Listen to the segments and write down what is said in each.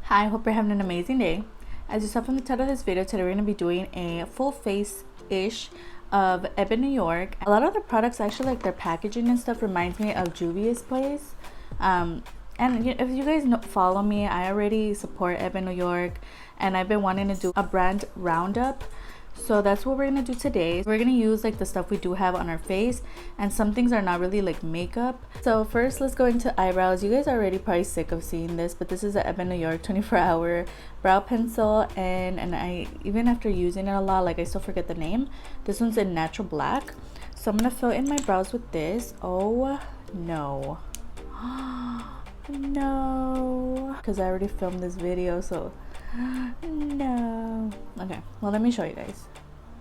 Hi, hope you're having an amazing day. As you saw from the title of this video, today we're going to be doing a full face-ish of EBIN New York. A lot of the products, actually, like their packaging and stuff, reminds me of Juvia's place. And if you guys follow me, I already support EBIN New York, and I've been wanting to do a brand roundup. So that's what we're gonna do today. We're gonna use like the stuff we do have on our face, and some things are not really like makeup. So first, let's go into eyebrows. You guys are already probably sick of seeing this, but this is the EBIN New York 24-hour brow pencil, and I, even after using it a lot, like I still forget the name. This one's in natural black. So I'm gonna fill in my brows with this. Oh no. No, because I already filmed this video, so no. Okay, well, let me show you guys,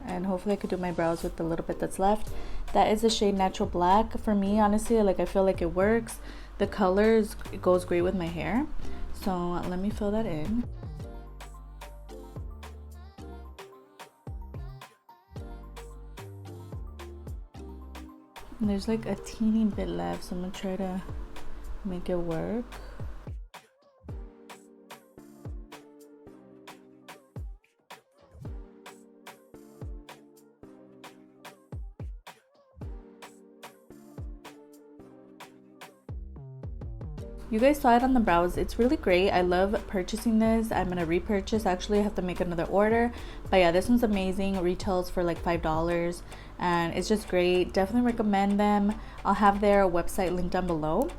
and hopefully I could do my brows with the little bit that's left. That is the shade Natural Black. For me, honestly, like, I feel like it works. The colors, it goes great with my hair. So let me fill that in. And there's like a teeny bit left, so I'm gonna try to make it work. You guys saw it on the brows. It's really great. I love purchasing this. I'm gonna repurchase. Actually, I have to make another order, but yeah, this one's amazing. It retails for like $5, and it's just great. Definitely recommend them. I'll have their website linked down below.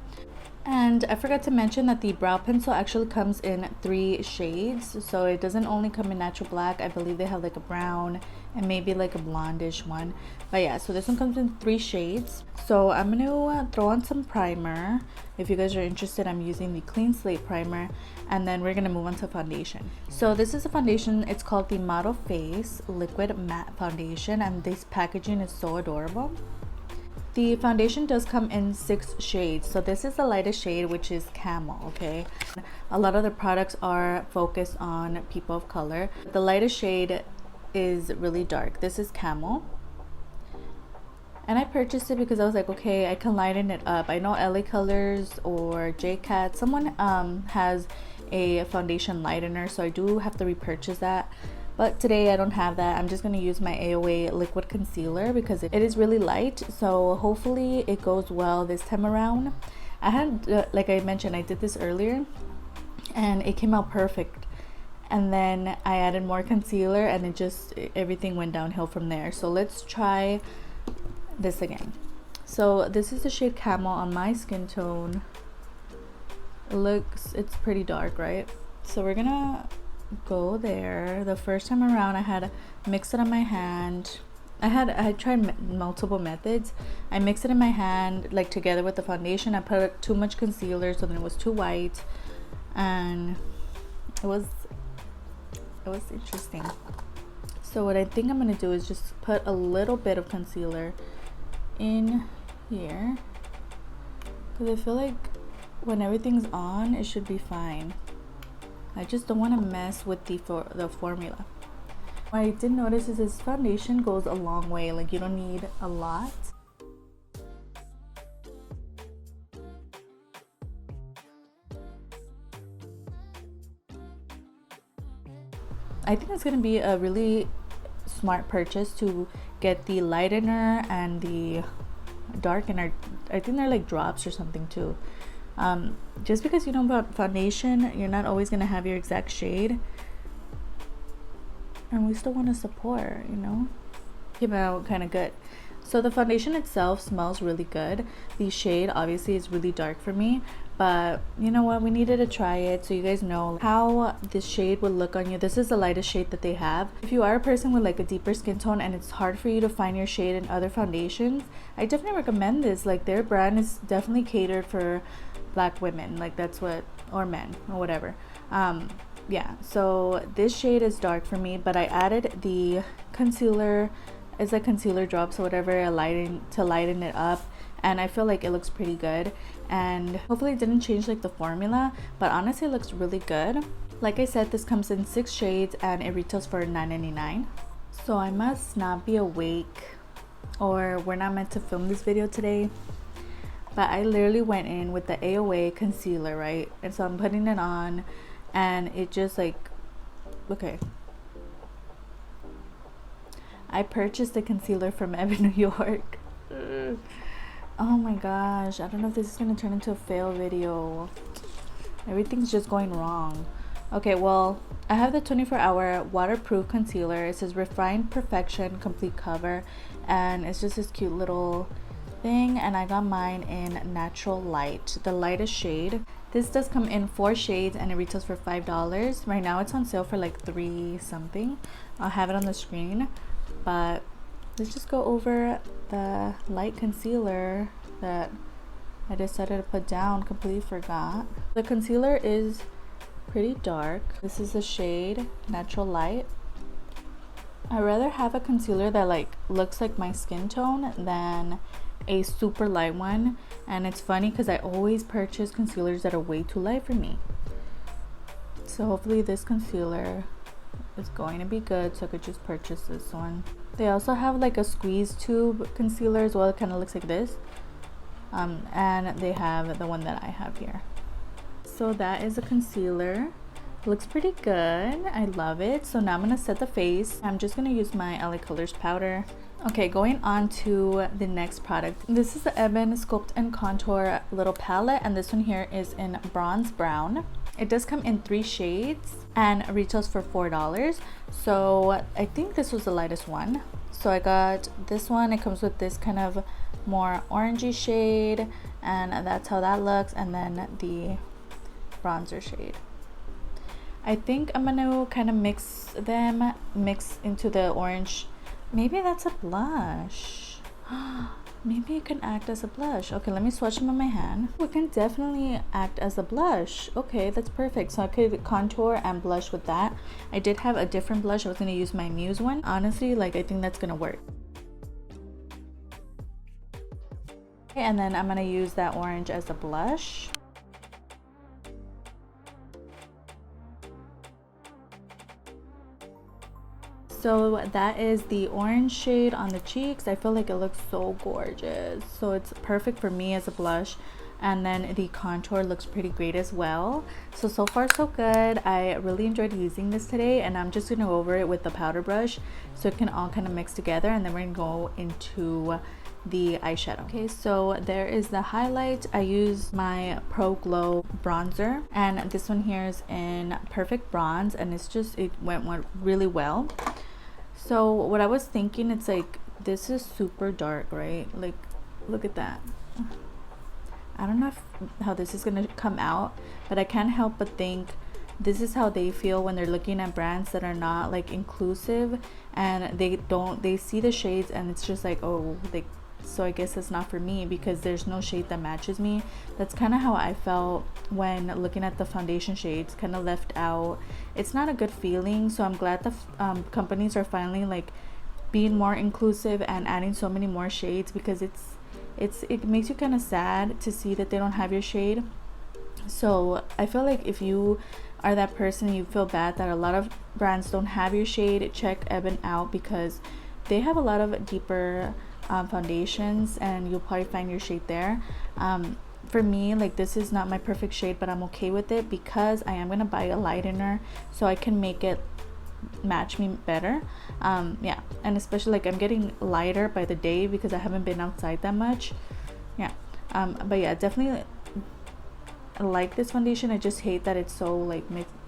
And I forgot to mention that the brow pencil actually comes in 3 shades, so it doesn't only come in natural black. I believe they have like a brown and maybe like a blondish one, but yeah, so this one comes in 3 shades. So I'm gonna throw on some primer. If you guys are interested, I'm using the Clean Slate primer, and then we're gonna move on to foundation. So this is a foundation. It's called the Model Face Liquid Matte Foundation, and this packaging is so adorable. The foundation does come in 6 shades. So this is the lightest shade, which is Camel, okay? A lot of the products are focused on people of color. The lightest shade is really dark. This is Camel. And I purchased it because I was like, okay, I can lighten it up. I know LA Colors or JCat, someone has a foundation lightener, so I do have to repurchase that. But today I don't have that. I'm just going to use my AOA liquid concealer because it is really light. So hopefully it goes well this time around. I had, like I mentioned, I did this earlier and it came out perfect. And then I added more concealer and it just, everything went downhill from there. So let's try this again. So this is the shade Camel on my skin tone. It's pretty dark, right? So we're going to go there. The first time around I had mixed it on my hand. I tried multiple methods. I mixed it in my hand like together with the foundation. I put too much concealer, so then it was too white, and it was interesting. So what I think I'm gonna do is just put a little bit of concealer in here, because I feel like when everything's on it should be fine. I just don't want to mess with the formula. What I did notice is this foundation goes a long way. Like, you don't need a lot. I think it's going to be a really smart purchase to get the lightener and the darkener. I think they're like drops or something too. Just because you know about foundation, you're not always going to have your exact shade, and we still want to support, you know. Came out kind of good. So the foundation itself smells really good. The shade obviously is really dark for me, but you know what, we needed to try it so you guys know how this shade would look on you. This is the lightest shade that they have. If you are a person with like a deeper skin tone and it's hard for you to find your shade in other foundations, I definitely recommend this. Like, their brand is definitely catered for Black women, like that's what, or men or whatever. Yeah, so this shade is dark for me, but I added the concealer. It's like concealer drops or whatever, to lighten it up, and I feel like it looks pretty good. And hopefully it didn't change like the formula, but honestly it looks really good. Like I said, this comes in 6 shades and it retails for $9.99. So I must not be awake, or we're not meant to film this video today. But I literally went in with the AOA concealer, right? And so I'm putting it on, and it just like, okay, I purchased a concealer from EBIN New York. Oh my gosh, I don't know if this is gonna turn into a fail video. Everything's just going wrong. Okay, well, I have the 24-hour waterproof concealer. It says Refined Perfection Complete Cover, and it's just this cute little thing, and I got mine in Natural Light, the lightest shade. This does come in 4 shades and it retails for $5. Right now it's on sale for like $3 something. I'll have it on the screen, but let's just go over the light concealer that I decided to put down. Completely forgot. The concealer is pretty dark. This is the shade Natural Light. I rather have a concealer that like looks like my skin tone than a super light one, and it's funny because I always purchase concealers that are way too light for me. So hopefully this concealer is going to be good, so I could just purchase this one. They also have like a squeeze tube concealer as well. It kind of looks like this, and they have the one that I have here. So that is a concealer. Looks pretty good. I love it. So now I'm gonna set the face. I'm just gonna use my LA Colors powder. Okay, going on to the next product. This is the EBIN Sculpt and Contour little palette, and this one here is in bronze brown. It does come in 3 shades and retails for $4. So I think this was the lightest one. So I got this one. It comes with this kind of more orangey shade, and that's how that looks, and then the bronzer shade. I think I'm gonna kind of mix into the orange. Maybe that's a blush. Maybe it can act as a blush. Okay, let me swatch them on my hand. It can definitely act as a blush. Okay, that's perfect. So I could contour and blush with that. I did have a different blush. I was gonna use my Muse one. Honestly, like I think that's gonna work. Okay, and then I'm gonna use that orange as a blush. So that is the orange shade on the cheeks. I feel like it looks so gorgeous. So it's perfect for me as a blush. And then the contour looks pretty great as well. So far so good. I really enjoyed using this today, and I'm just gonna go over it with the powder brush so it can all kind of mix together, and then we're gonna go into the eyeshadow. Okay, so there is the highlight. I use my Pro Glow bronzer, and this one here is in Perfect Bronze, and it went really well. So what I was thinking, it's like this is super dark, right? Like look at that. I don't know how this is gonna come out, but I can't help but think this is how they feel when they're looking at brands that are not like inclusive, and they see the shades and it's just like, oh, so I guess it's not for me because there's no shade that matches me. That's kind of how I felt when looking at the foundation shades, kind of left out. It's not a good feeling. So I'm glad the companies are finally like being more inclusive and adding so many more shades, because it makes you kind of sad to see that they don't have your shade. So I feel like if you are that person, you feel bad that a lot of brands don't have your shade, check EBIN out, because they have a lot of deeper foundations, and you'll probably find your shade there. For me, like this is not my perfect shade, but I'm okay with it because I am gonna buy a eyeliner so I can make it match me better. Yeah, and especially like I'm getting lighter by the day because I haven't been outside that much. Yeah, but yeah, definitely like this foundation. I just hate that it's so like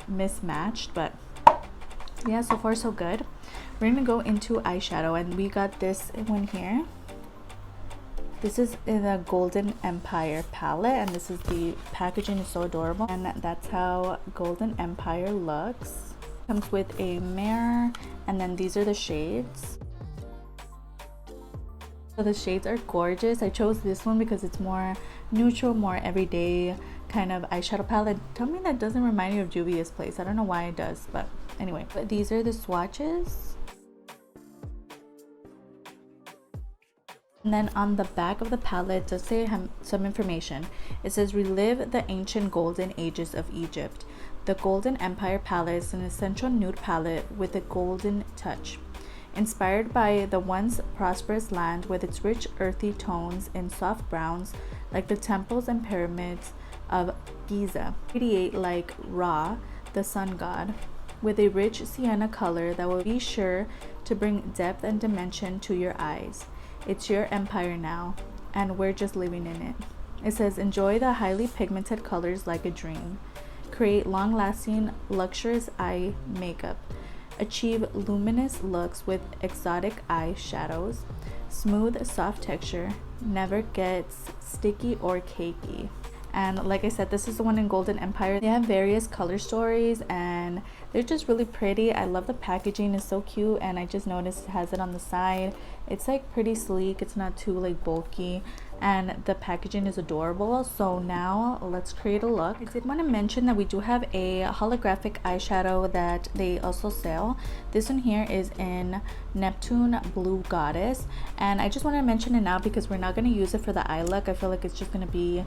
mismatched, but yeah, so far so good. We're gonna go into eyeshadow, and we got this one here. This is in a Golden Empire palette, and this is the packaging is so adorable, and that's how Golden Empire looks. Comes with a mirror, and then these are the shades. So the shades are gorgeous. I chose this one because it's more neutral, more everyday kind of eyeshadow palette. Tell me that doesn't remind you of Juvia's Place. I don't know why it does, but anyway. But these are the swatches. And then on the back of the palette, it does say some information. It says, relive the ancient golden ages of Egypt. The Golden Empire palette is an essential nude palette with a golden touch. Inspired by the once prosperous land with its rich earthy tones in soft browns, like the temples and pyramids of Giza. Radiate like Ra, the sun god, with a rich sienna color that will be sure to bring depth and dimension to your eyes. It's your empire now, and we're just living in it. It says, enjoy the highly pigmented colors like a dream. Create long-lasting, luxurious eye makeup. Achieve luminous looks with exotic eye shadows. Smooth, soft texture. Never gets sticky or cakey. And like I said, this is the one in Golden Empire. They have various color stories and they're just really pretty. I love the packaging, it's so cute, and I just noticed it has it on the side. It's like pretty sleek, it's not too like bulky, and the packaging is adorable. So now let's create a look. I did want to mention that we do have a holographic eyeshadow that they also sell. This one here is in Neptune Blue Goddess, and I just want to mention it now because we're not going to use it for the eye look. I feel like it's just going to be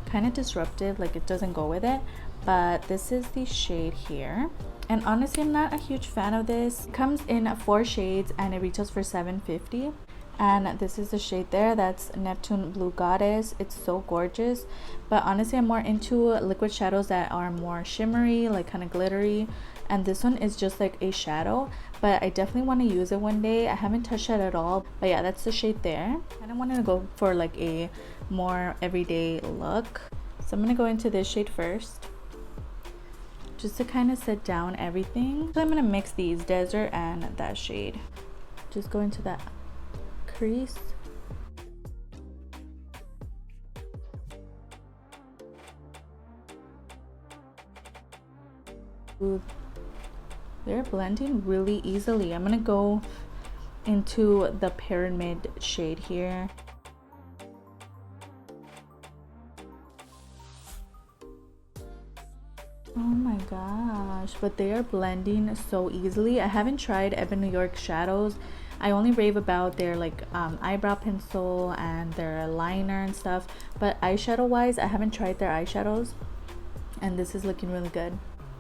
kind of disruptive, like it doesn't go with it. But this is the shade here, and honestly I'm not a huge fan of this. It comes in 4 shades and it retails for $7.50. And this is the shade there, that's Neptune Blue Goddess. It's so gorgeous, but honestly I'm more into liquid shadows that are more shimmery, like kind of glittery, and this one is just like a shadow, but I definitely want to use it one day. I haven't touched it at all, but yeah, that's the shade there. I don't want to go for like a more everyday look, so I'm gonna go into this shade first just to kind of set down everything. So I'm gonna mix these, desert and that shade. Just go into that crease. Ooh, they're blending really easily. I'm gonna go into the pyramid shade here. Oh my gosh, but they are blending so easily. I haven't tried EBIN New York shadows. I only rave about their like eyebrow pencil and their liner and stuff, but eyeshadow wise I haven't tried their eyeshadows, and this is looking really good.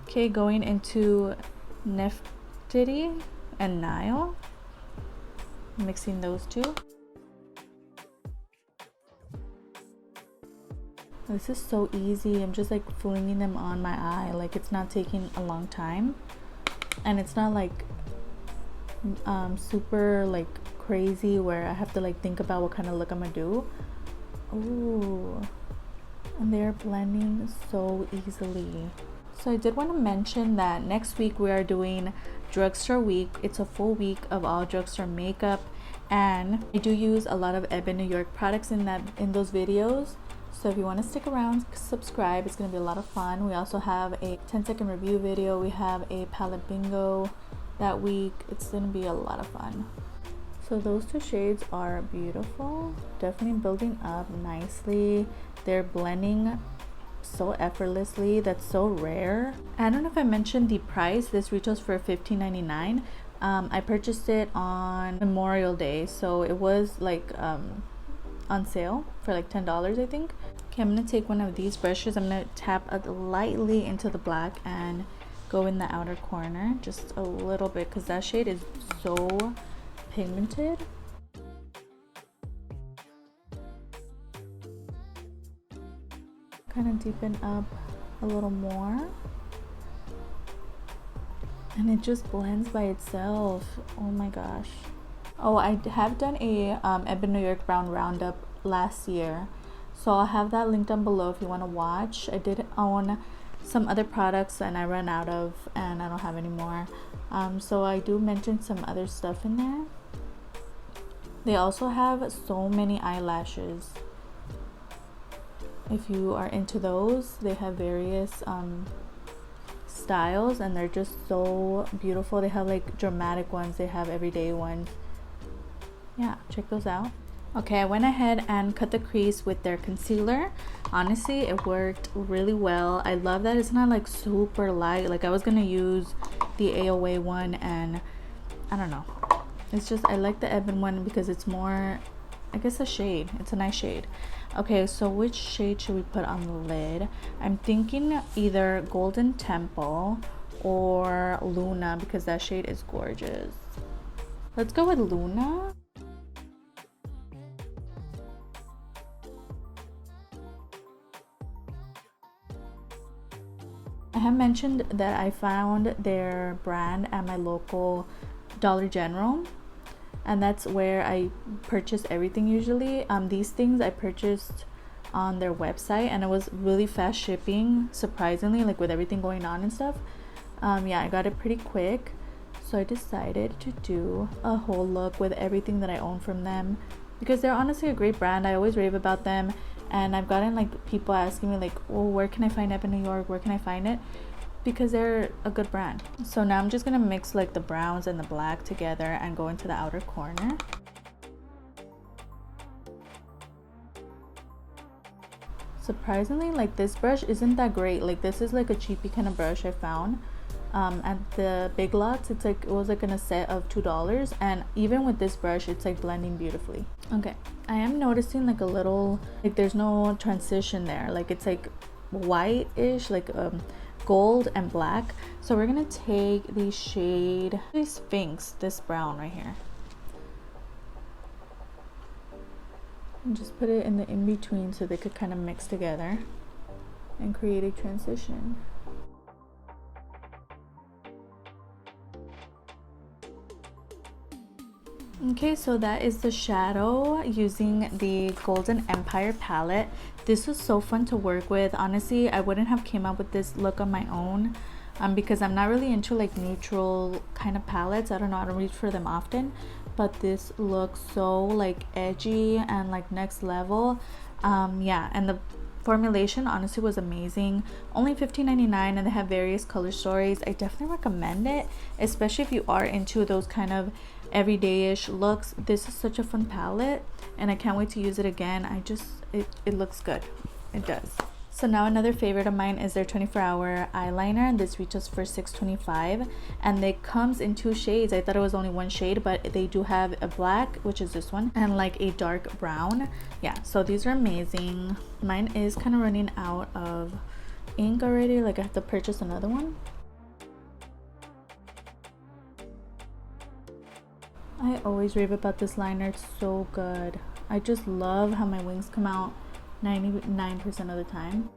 Okay, going into Neptune and Nile, mixing those two. This is so easy. I'm just like flinging them on my eye, like it's not taking a long time, and it's not like super like crazy where I have to like think about what kind of look I'm gonna do. Ooh, and they're blending so easily. So I did want to mention that next week we are doing drugstore week. It's a full week of all drugstore makeup, and I do use a lot of EBIN New York products in those videos. So if you want to stick around, subscribe. It's going to be a lot of fun. We also have a 10-second review video. We have a palette bingo that week. It's going to be a lot of fun. So those 2 shades are beautiful. Definitely building up nicely. They're blending so effortlessly. That's so rare. I don't know if I mentioned the price. This retails for $15.99. I purchased it on Memorial Day, so it was like on sale for like $10, I think. Okay, I'm gonna take one of these brushes. I'm gonna tap lightly into the black and go in the outer corner just a little bit because that shade is so pigmented. Kind of deepen up a little more, and it just blends by itself. Oh my gosh. Oh, I have done a EBIN New York Brown Roundup last year, so I'll have that linked down below if you want to watch. I did own some other products and I ran out of, and I don't have any more. So I do mention some other stuff in there. They also have so many eyelashes. If you are into those, they have various styles, and they're just so beautiful. They have like dramatic ones, they have everyday ones. Yeah, check those out. Okay, I went ahead and cut the crease with their concealer. Honestly, it worked really well. I love that it's not like super light. Like I was gonna use the AOA one, and I don't know. It's just, I like the EBIN one because it's more, I guess, a shade. It's a nice shade. Okay, so which shade should we put on the lid? I'm thinking either Golden Temple or Luna because that shade is gorgeous. Let's go with Luna. I have mentioned that I found their brand at my local Dollar General, and that's where I purchase everything usually. These things I purchased on their website, and it was really fast shipping, surprisingly, like with everything going on and stuff. Yeah, I got it pretty quick, so I decided to do a whole look with everything that I own from them, because they're honestly a great brand. I always rave about them, and I've gotten like people asking me like, oh, where can I find EBIN New York, where can I find it, because they're a good brand. So now I'm just gonna mix like the browns and the black together and go into the outer corner. Surprisingly, like this brush isn't that great. Like this is like a cheapy kind of brush I found at the Big Lots. It's like, it was like in a set of $2, and even with this brush it's like blending beautifully. Okay, I am noticing like a little, like there's no transition there, like it's like white-ish, like gold and black. So we're gonna take the shade Sphinx, this brown right here, and just put it in the in-between so they could kind of mix together and create a transition. Okay, so that is the shadow using the Golden Empire palette. This was so fun to work with. Honestly, I wouldn't have came up with this look on my own because I'm not really into like neutral kind of palettes. I don't know, I don't reach for them often, but this looks so like edgy and like next level. Yeah, and the formulation honestly was amazing. Only $15.99, and they have various color stories. I definitely recommend it, especially if you are into those kind of everyday-ish looks. This is such a fun palette, and I can't wait to use it again. It looks good. It does. So now another favorite of mine is their 24-hour eyeliner, and this retails for $6.25, and it comes in 2 shades. I thought it was only 1 shade, but they do have a black, which is this one, and like a dark brown. Yeah, so these are amazing. Mine is kind of running out of ink already, like I have to purchase another one. I always rave about this liner. It's so good. I just love how my wings come out 99% of the time.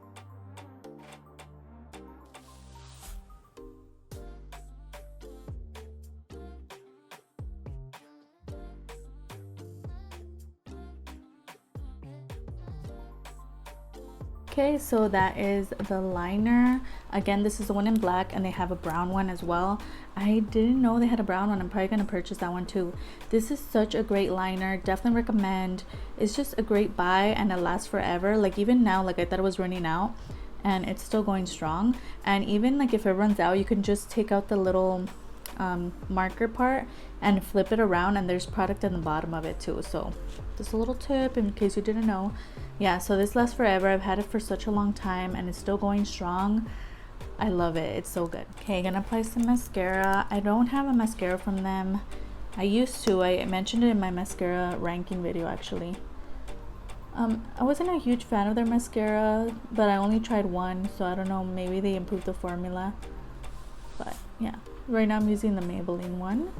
Okay, so that is the liner. Again, this is the one in black, and they have a brown one as well. I didn't know they had a brown one. I'm probably gonna purchase that one too. This is such a great liner. Definitely recommend. It's just a great buy, and it lasts forever. Like even now, like I thought it was running out, and it's still going strong. And even like if it runs out, you can just take out the little marker part and flip it around, and there's product in the bottom of it too. So just a little tip in case you didn't know. Yeah, so this lasts forever. I've had it for such a long time, and it's still going strong. I love it. It's so good. Okay, gonna apply some mascara. I don't have a mascara from them. I used to. I mentioned it in my mascara ranking video actually. I wasn't a huge fan of their mascara, but I only tried one, so I don't know, maybe they improved the formula. But yeah, right now I'm using the Maybelline one.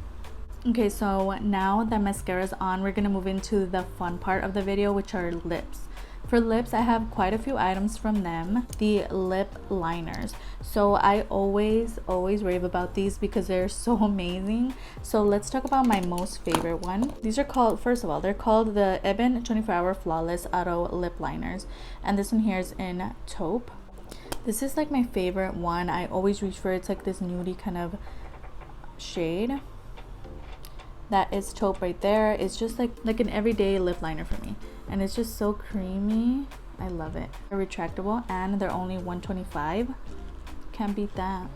Okay, so now that mascara is on, we're gonna move into the fun part of the video, which are lips. For lips, I have quite a few items from them, the lip liners. So I always rave about these because they're so amazing. So let's talk about my most favorite one. These are called, first of all, they're called the EBIN 24-Hour Flawless Auto Lip Liners, and this one here is in taupe. This is like my favorite one. I always reach for it. It's like this nudie kind of shade. That is taupe right there. It's just like an everyday lip liner for me, and it's just so creamy. I love it. They're retractable, and they're only $1.25. Can't beat that.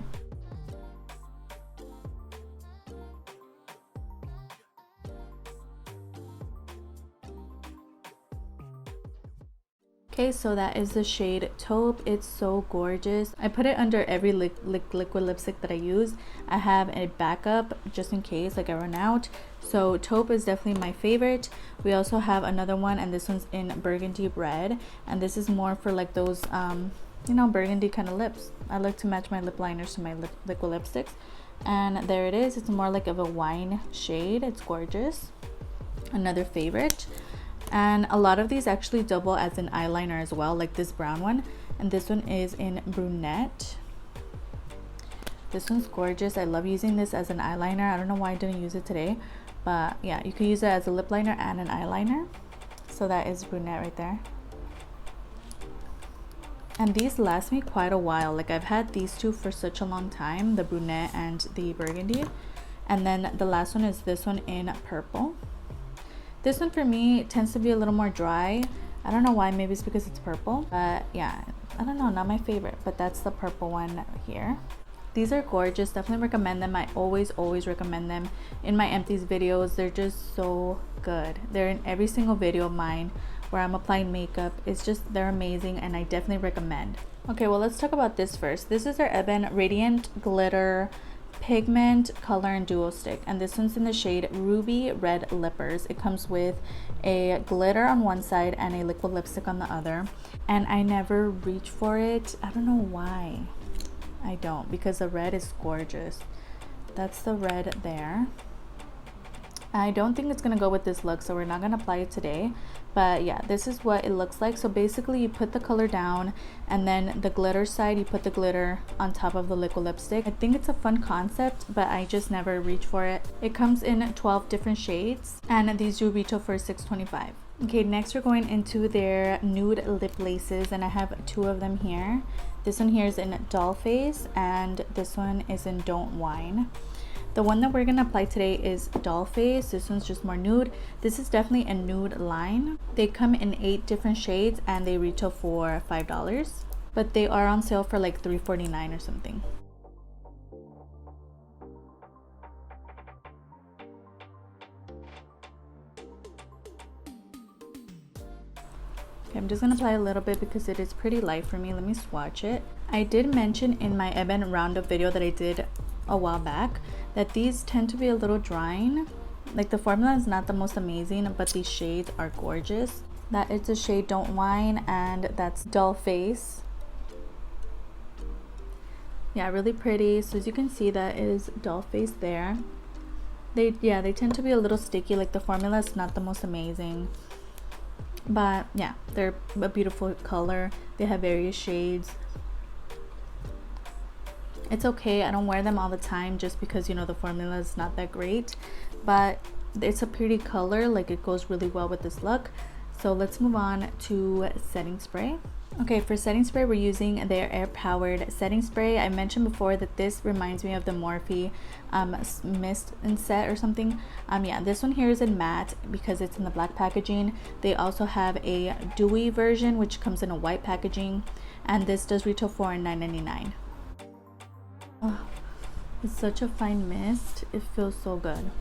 Okay, so that is the shade taupe. It's so gorgeous. I put it under every liquid lipstick that I use. I have a backup just in case like I run out. So taupe is definitely my favorite. We also have another one, and this one's in burgundy red, and this is more for like those you know, burgundy kind of lips. I like to match my lip liners to my liquid lipsticks, and there it is. It's more like of a wine shade. It's gorgeous. Another favorite. And a lot of these actually double as an eyeliner as well, like this brown one, and this one is in brunette. This one's gorgeous. I love using this as an eyeliner. I don't know why I didn't use it today, but yeah, you can use it as a lip liner and an eyeliner. So that is brunette right there. And these last me quite a while. Like I've had these two for such a long time, the brunette and the burgundy. And then the last one is this one in purple. This one for me tends to be a little more dry. I don't know why, maybe it's because it's purple, but yeah, I don't know, not my favorite, but that's the purple one here. These are gorgeous, definitely recommend them. I always recommend them in my empties videos. They're just so good. They're in every single video of mine where I'm applying makeup. It's just, they're amazing and I definitely recommend. Okay, well let's talk about this first. This is our EBIN Radiant Glitter Pigment Color and Duo Stick, and this one's in the shade Ruby Red Lippers. It comes with a glitter on one side and a liquid lipstick on the other, and I never reach for it. I don't know why. I don't, because the red is gorgeous. That's the red there. I don't think it's gonna go with this look, so we're not gonna apply it today, but yeah, this is what it looks like. So basically you put the color down, and then the glitter side, you put the glitter on top of the liquid lipstick. I think it's a fun concept, but I just never reach for it. It comes in 12 different shades, and these do retail for $6.25. Okay, next we're going into their nude lip laces, and I have two of them here. This one here is in Doll Face, and this one is in Don't Whine. The one that we're gonna apply today is Doll Face. This one's just more nude. This is definitely a nude line. They come in 8 different shades and they retail for $5, but they are on sale for like $3.49 or something. Okay, I'm just gonna apply a little bit because it is pretty light for me. Let me swatch it. I did mention in my EBIN roundup video that I did a while back that these tend to be a little drying. Like the formula is not the most amazing, but these shades are gorgeous. That is the shade Don't Whine, and that's Doll Face. Yeah, really pretty. So as you can see, that is Doll Face there. They tend to be a little sticky. Like the formula is not the most amazing, but yeah, they're a beautiful color. They have various shades. It's okay, I don't wear them all the time just because, you know, the formula is not that great, but it's a pretty color. Like it goes really well with this look. So let's move on to setting spray. Okay, for setting spray, we're using their air powered setting spray. I mentioned before that this reminds me of the Morphe mist and set or something. Yeah, this one here is in matte because it's in the black packaging. They also have a dewy version which comes in a white packaging, and this does retail for $9.99. Oh, it's such a fine mist. It feels so good.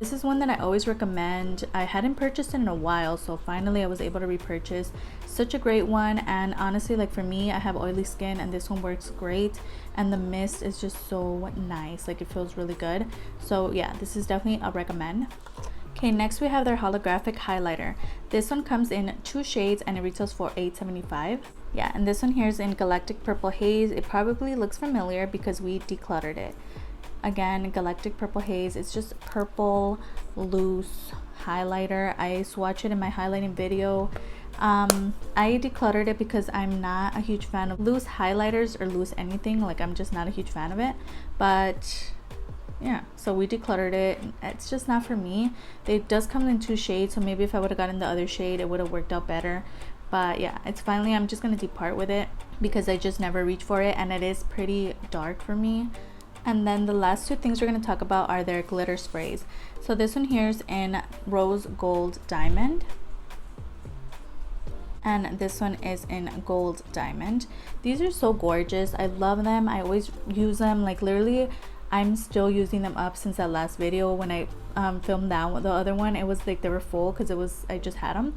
This is one that I always recommend. I hadn't purchased it in a while, so finally I was able to repurchase. Such a great one, and honestly, like for me, I have oily skin and this one works great, and the mist is just so nice. Like it feels really good. So yeah, this is definitely a recommend. Okay, next we have their holographic highlighter. This one comes in 2 shades and it retails for $8.75. Yeah, and this one here is in Galactic Purple Haze. It probably looks familiar because we decluttered it. Again, Galactic Purple Haze. It's just purple loose highlighter. I swatched it in my highlighting video. I decluttered it because I'm not a huge fan of loose highlighters or loose anything. Like I'm just not a huge fan of it, but yeah, so we decluttered it. It's just not for me. It does come in 2 shades, so maybe if I would have gotten the other shade it would have worked out better. But yeah, it's finally, I'm just gonna depart with it because I just never reach for it, and it is pretty dark for me. And then the last 2 things we're going to talk about are their glitter sprays. So this one here is in Rose Gold Diamond, and this one is in Gold Diamond. These are so gorgeous. I love them. I always use them. Like literally I'm still using them up since that last video when I filmed that the other one. It was like they were full because I just had them,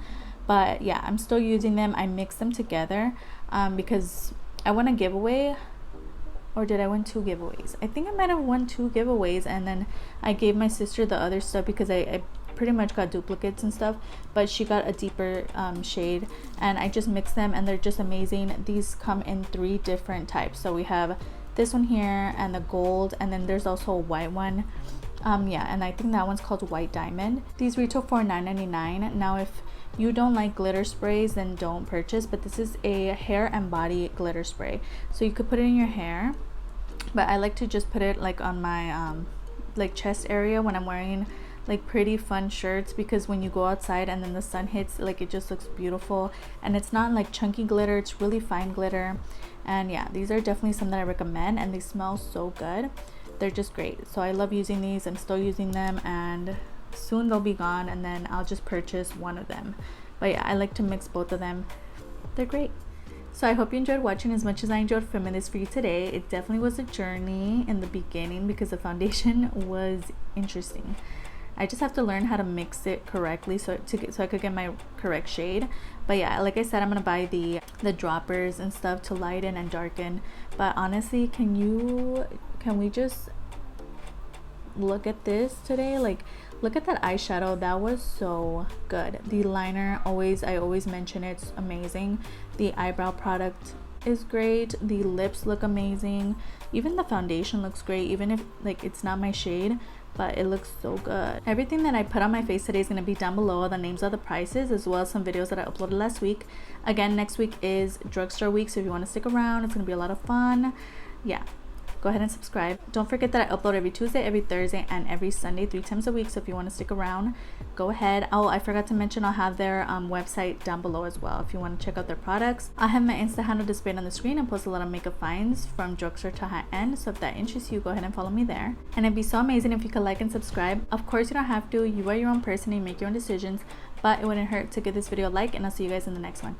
but yeah, I'm still using them. I mix them together because I won a giveaway. Or did I win 2 giveaways? I think I might have won 2 giveaways, and then I gave my sister the other stuff because I pretty much got duplicates and stuff, but she got a deeper shade, and I just mixed them and they're just amazing. These come in 3 different types. So we have this one here and the gold, and then there's also a white one. Yeah, and I think that one's called White Diamond. These retail for $9.99. Now if you don't like glitter sprays, then don't purchase, but this is a hair and body glitter spray. So you could put it in your hair but I like to just put it like on my like chest area when I'm wearing like pretty fun shirts, because when you go outside and then the sun hits, like it just looks beautiful. And it's not like chunky glitter, it's really fine glitter. And yeah, these are definitely some that I recommend, and they smell so good. They're just great. So I love using these. I'm still using them, and soon they'll be gone, and then I'll just purchase one of them. But yeah, I like to mix both of them. They're great. So I hope you enjoyed watching as much as I enjoyed filming this for you today. It definitely was a journey in the beginning because the foundation was interesting. I just have to learn how to mix it correctly so I could get my correct shade. But yeah, like I said, I'm gonna buy the droppers and stuff to lighten and darken. But honestly, can we just look at this today? Like, look at that eyeshadow. That was so good. The liner, I always mention it's amazing. The eyebrow product is great. The lips look amazing. Even the foundation looks great, even if like it's not my shade, but it looks so good. Everything that I put on my face today is going to be down below, the names of the prices, as well as some videos that I uploaded last week. Again, next week is drugstore week, so if you want to stick around, it's going to be a lot of fun. Yeah, go ahead and subscribe. Don't forget that I upload every Tuesday, every Thursday, and every Sunday, 3 times a week. So if you want to stick around, go ahead. Oh, I forgot to mention, I'll have their website down below as well if you want to check out their products. I'll have my Insta handle displayed on the screen and post a lot of makeup finds from drugstore to high end. So if that interests you, go ahead and follow me there. And it'd be so amazing if you could like and subscribe. Of course, you don't have to. You are your own person and you make your own decisions, but it wouldn't hurt to give this video a like, and I'll see you guys in the next one.